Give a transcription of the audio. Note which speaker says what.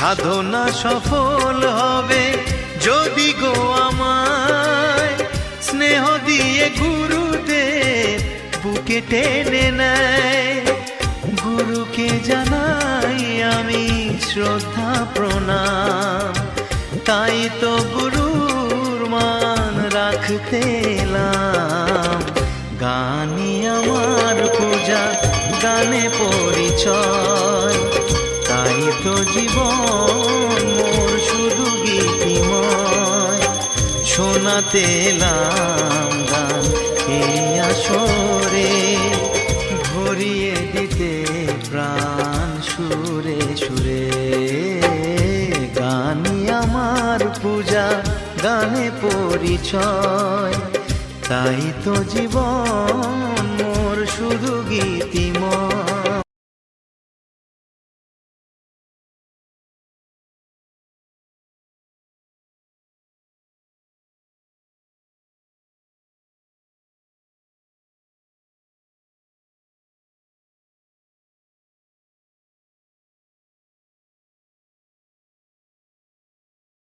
Speaker 1: সাধনা সফল হবে যদি গো আমায় স্নেহ দিয়ে গুরুদেব বুকে টেনে নেয়। গুরুকে জানাই আমি শ্রদ্ধা প্রণাম, তাই তো গুরুর মান রাখতে এলাম। গানই আমার পূজা, গানে পরিচয়, তাই তো জীবন মোর শুধু গীতিময়। শোনাতে এলাম গান এই আসরে, ভরিয়ে দিতে প্রাণ সুরে সুরে। গানই আমার পূজা, গানে পরিচয়, তাই তো জীবন মোর শুধু গীতিময়।